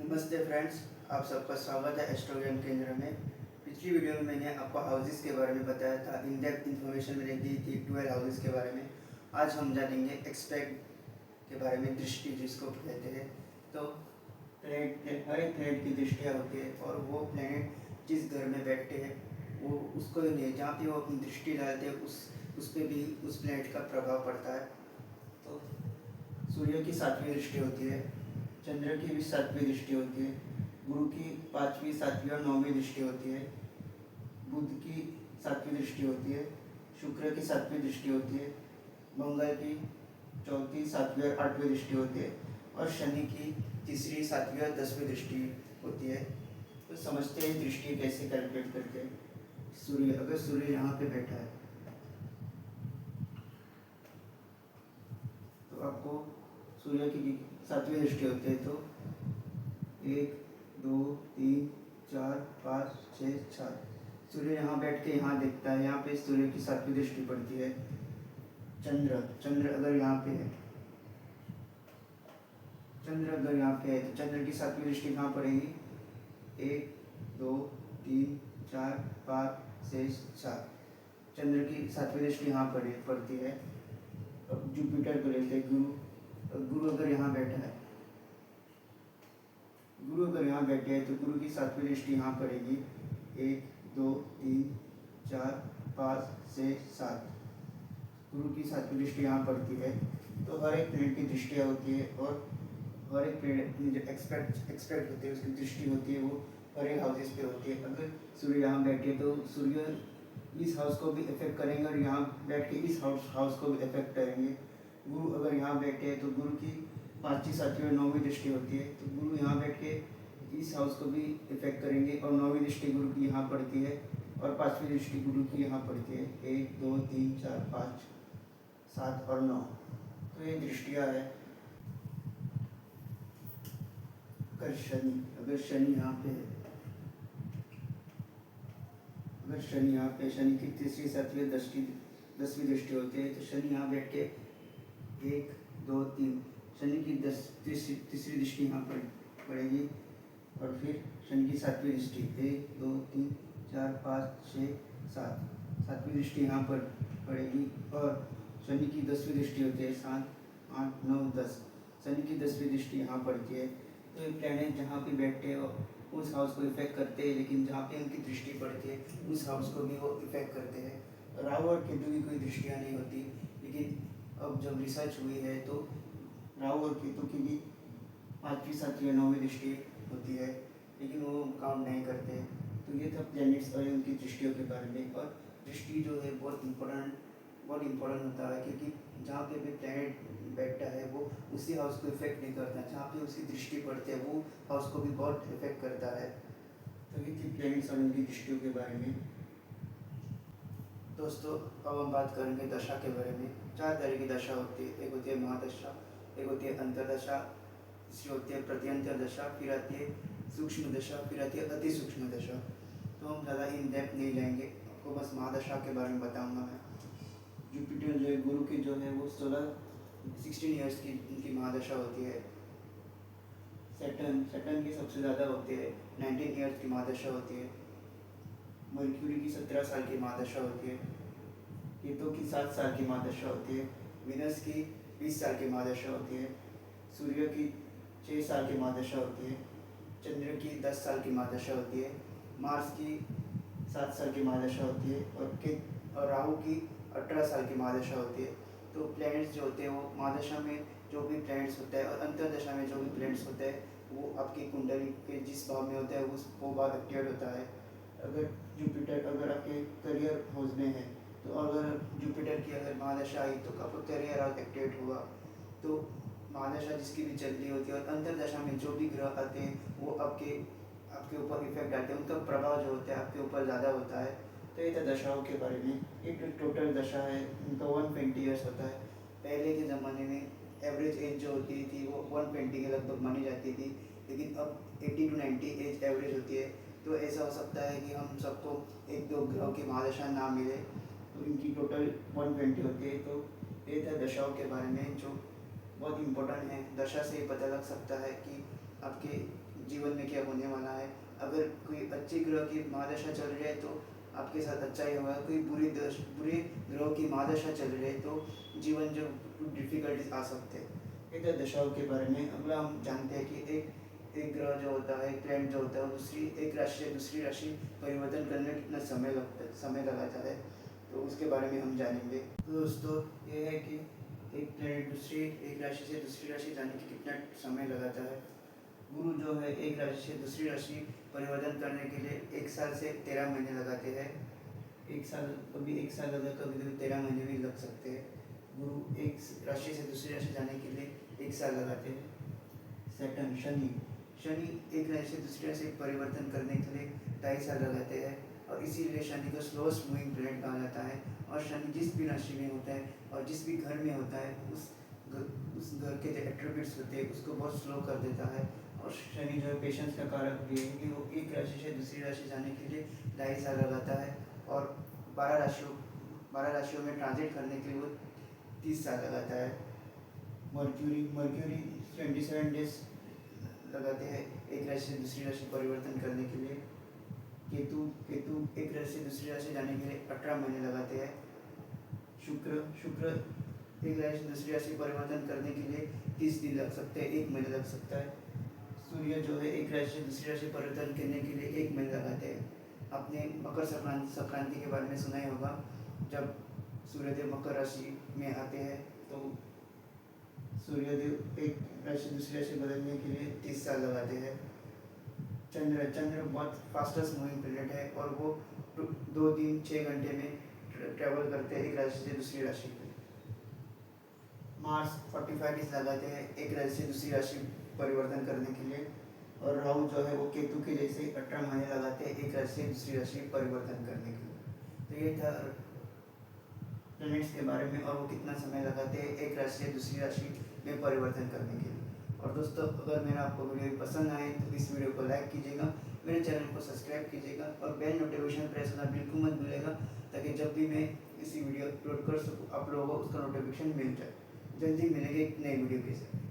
नमस्ते फ्रेंड्स, आप सबका स्वागत है एस्ट्रो ज्ञान केंद्र में। पिछली वीडियो में मैंने आपको हाउसेस के बारे में बताया था, इन डेप्थ इन्फॉर्मेशन मैंने दी थी 12 हाउसेस के बारे में। आज हम जानेंगे एक्सपेक्ट के बारे में, दृष्टि जिसको कहते हैं। तो प्लेनेट, हर एक प्लेनेट की दृष्टियाँ होती है और वो प्लेनेट जिस घर में बैठते हैं वो उसको नहीं, जहाँ पे वो अपनी दृष्टि डालते हैं उस पर भी उस प्लेनेट का प्रभाव पड़ता है। तो सूर्य की 7वीं दृष्टि होती है, चंद्र की भी 7वीं दृष्टि होती है, गुरु की 5वीं, 7वीं और 9वीं दृष्टि होती है, बुध की 7वीं दृष्टि होती है, शुक्र की 7वीं दृष्टि होती है, मंगल की 4वीं, 7वीं और 8वीं दृष्टि होती है और शनि की 3री, 7वीं और 10वीं दृष्टि होती है। तो समझते हैं दृष्टि कैसे कैलकुलेट करते हैं। सूर्य, अगर सूर्य यहाँ पे बैठा है तो आपको सूर्य की 7वीं दृष्टि होती है। तो 1, 2, 3, 4, 5, 6, 7 सूर्य यहाँ बैठ के यहाँ देखता है, यहाँ पे सूर्य की 7वीं दृष्टि पड़ती है। चंद्र अगर यहाँ पे है, तो चंद्र की 7वीं दृष्टि कहाँ पड़ेगी? 1, 2, 3, 4, 5, 6, 7 चंद्र की 7वीं दृष्टि यहाँ पड़ती है। अब जुपिटर को लेते हैं, गुरु अगर यहाँ बैठा है, तो गुरु की 7वीं दृष्टि यहाँ पड़ेगी। 1, 2, 3, 4, 5, 6, 7 गुरु की 7वीं दृष्टि यहाँ पड़ती है। तो हर एक प्लेनेट की दृष्टियाँ होती है और हर एक प्लेनेट की जो एक्सपेक्ट होती है, उसकी दृष्टि होती है, वो हर एक हाउसेस पे होती है। अगर सूर्य यहाँ बैठे तो सूर्य इस हाउस को भी इफेक्ट करेंगे और यहाँ बैठ के इस हाउस को भी इफेक्ट करेंगे। गुरु अगर यहाँ बैठे हैं तो गुरु की 5वीं, 7वीं और 9वीं दृष्टि होती है, तो गुरु यहाँ बैठ के इस हाउस को भी इफेक्ट करेंगे और 9वीं दृष्टि गुरु की यहाँ पड़ती है और 5वीं दृष्टि गुरु की यहाँ पड़ती है। 1, 2, 3, 4, 5, 7 और 9 तो ये दृष्टियाँ है। अगर शनि यहाँ पे है, शनि की 3री, 7वीं, 10वीं दृष्टि होती है, तो शनि यहाँ बैठ के 1, 2, 3 शनि की 3री दृष्टि यहाँ पड़ेगी और फिर शनि की 7वीं दृष्टि 1, 2, 3, 4, 5, 6, 7 दृष्टि यहाँ पर पड़ेगी और शनि की 10वीं दृष्टि होती है 7, 8, 9, 10 शनि की 10वीं दृष्टि यहाँ पड़ती है। तो ये प्लैनेट जहाँ पे बैठते हैं उस हाउस को इफेक्ट करते हैं, लेकिन जहाँ पे उनकी दृष्टि पड़ती है उस हाउस को भी वो इफेक्ट करते हैं। राहु और केतु की कोई दृष्टियाँ नहीं होती, लेकिन अब जब रिसर्च हुई है तो राहु और केतु की भी 5वीं, 7वीं, 9वीं दृष्टि होती है, लेकिन वो काउंट नहीं करते। तो ये था प्लैनेट्स और उनकी दृष्टियों के बारे में। और दृष्टि जो है बहुत इम्पोर्टेंट होता है, क्योंकि जहाँ पे भी प्लैनेट बैठता है वो उसी हाउस को इफेक्ट नहीं करता, जहाँ पे उसकी दृष्टि पड़ती है वो हाउस को भी बहुत इफेक्ट करता है। तो ये थी प्लैनेट्स और उनकी दृष्टियों के बारे में। दोस्तों, अब हम बात करेंगे दशा के बारे में। 4 तरह की दशा होती है। एक होती है महादशा, एक होती है अंतर्दशा, तीसरी होती है प्रत्यंतर दशा, फिर आती है सूक्ष्म दशा, फिर आती है अति सूक्ष्म दशा। तो हम ज़्यादा इन डेप्थ नहीं जाएंगे, आपको बस महादशा के बारे में बताऊंगा मैं। जुपिटर जो है, गुरु की जो है वो 16 ईयर्स की उनकी महादशा होती है। सैटर्न की सबसे ज़्यादा होती है, 19 ईयर्स की महादशा होती है। मर्क्यूरी की 17 साल की महादशा होती है। केतु की 7 साल की महादशा होती है। वीनस की 20 साल की महादशा होती है। सूर्य की 6 साल की महादशा होती है। चंद्र की 10 साल की महादशा होती है। मार्स की 7 साल की महादशा होती है और राहु की 18 साल की महादशा होती है। तो प्लैनेट्स जो होते हैं वो महादशा में जो भी प्लैनेट्स होता है और अंतर्दशा में जो भी प्लैनेट्स होते हैं वो आपकी कुंडली के जिस भाव में होता है वो भाव एक्टिवेट होता है। अगर जुपिटर अगर आपके करियर हाउस में है तो अगर जुपिटर की अगर महादशा आई तो आपका करियर हाउस एक्टिवेट हुआ। तो महादशा जिसकी भी चल रही होती है और अंतर्दशा में जो भी ग्रह आते हैं वो आपके ऊपर इफेक्ट डालते हैं, उनका प्रभाव जो होता है आपके ऊपर ज़्यादा होता है। तो ये था दशाओं के बारे में। एक टोटल दशा है उनका 120 ईयर्स होता है। पहले के ज़माने में एवरेज एज जो होती थी वो 120 के लगभग मानी जाती थी, लेकिन अब 80 to 90 एज एवरेज होती है। तो ऐसा हो सकता है कि हम सबको 1-2 ग्रहों की महादशा ना मिले, तो इनकी टोटल 120 होती है। तो ये था दशाओं के बारे में, जो बहुत इम्पोर्टेंट है। दशा से पता लग सकता है कि आपके जीवन में क्या होने वाला है। अगर कोई अच्छी ग्रह की महादशा चल रही है तो आपके साथ अच्छा ही होगा, कोई बुरे ग्रहों की महादशा चल रही है तो जीवन जो डिफिकल्टीज आ सकते हैं। ये तो दशाओं के बारे में। अगला हम जानते हैं कि एक ग्रह जो होता है, एक प्लैनेट जो होता है, वो एक राशि से दूसरी राशि परिवर्तन करने में कितना समय लगाता है, तो उसके बारे में हम जानेंगे। तो दोस्तों ये है कि एक राशि से दूसरी राशि जाने के कितना समय लगाता है। गुरु जो है एक राशि से दूसरी राशि परिवर्तन करने के लिए 1 साल से 13 महीने लगाते हैं। कभी 1 साल लगा, कभी कभी 13 महीने भी लग सकते हैं। गुरु एक राशि से दूसरी राशि जाने के लिए 1 साल लगाते हैं। सैटर्न शनि एक राशि से दूसरी राशि परिवर्तन करने के लिए 2.5 साल लगाते हैं, और इसीलिए शनि को स्लोएस्ट मूविंग प्लैनेट कहा जाता है। और शनि जिस भी राशि में होता है और जिस भी घर में होता है, उस घर के जो एट्रीब्यूट्स होते हैं उसको बहुत स्लो कर देता है। और शनि जो है पेशेंस का कारक भी है कि वो एक राशि से दूसरी राशि जाने के लिए 2.5 साल लगाता है, और 12 राशियों में ट्रांजिट करने के लिए वो 30 साल लगाता है। मर्क्यूरी 27 डेज लगाते हैं एक राशि से दूसरी राशि परिवर्तन करने के लिए। केतु एक राशि से दूसरी राशि जाने के लिए 18 महीने लगाते हैं। शुक्र एक राशि से दूसरी राशि परिवर्तन करने के लिए 30 दिन लग सकते हैं, 1 महीना लग सकता है। सूर्य जो है एक राशि से दूसरी राशि परिवर्तन करने के लिए 1 महीना लगाते हैं। आपने मकर संक्रांति के बारे में सुना ही होगा। जब सूर्यदेव मकर राशि में आते हैं तो सूर्यदेव एक राशि दूसरी राशि बदलने के लिए 30 साल लगाते हैं। चंद्र बहुत फास्टेस्ट मूविंग प्लैनेट है, और वो 2 दिन 6 घंटे में ट्रेवल करते हैं एक राशि से दूसरी राशि में। मार्स 45 डेज लगाते हैं एक राशि से दूसरी राशि परिवर्तन करने के लिए। और राहु जो है वो केतु के जैसे 18 महीने लगाते हैं एक राशि से दूसरी राशि परिवर्तन करने के लिए। तो ये था प्लैनेट्स के बारे में, और वो कितना समय लगाते हैं एक राशि से दूसरी राशि में परिवर्तन करने के लिए। और दोस्तों अगर मेरा आपको वीडियो पसंद आए तो इस वीडियो को लाइक कीजिएगा, मेरे चैनल को सब्सक्राइब कीजिएगा, और बेल नोटिफिकेशन प्रेस करना बिल्कुल मत भूलिएगा, ताकि जब भी मैं किसी वीडियो अपलोड कर सकूँ आप लोगों को उसका नोटिफिकेशन मिल जाए। जल्दी मिलेंगे एक नई वीडियो के साथ।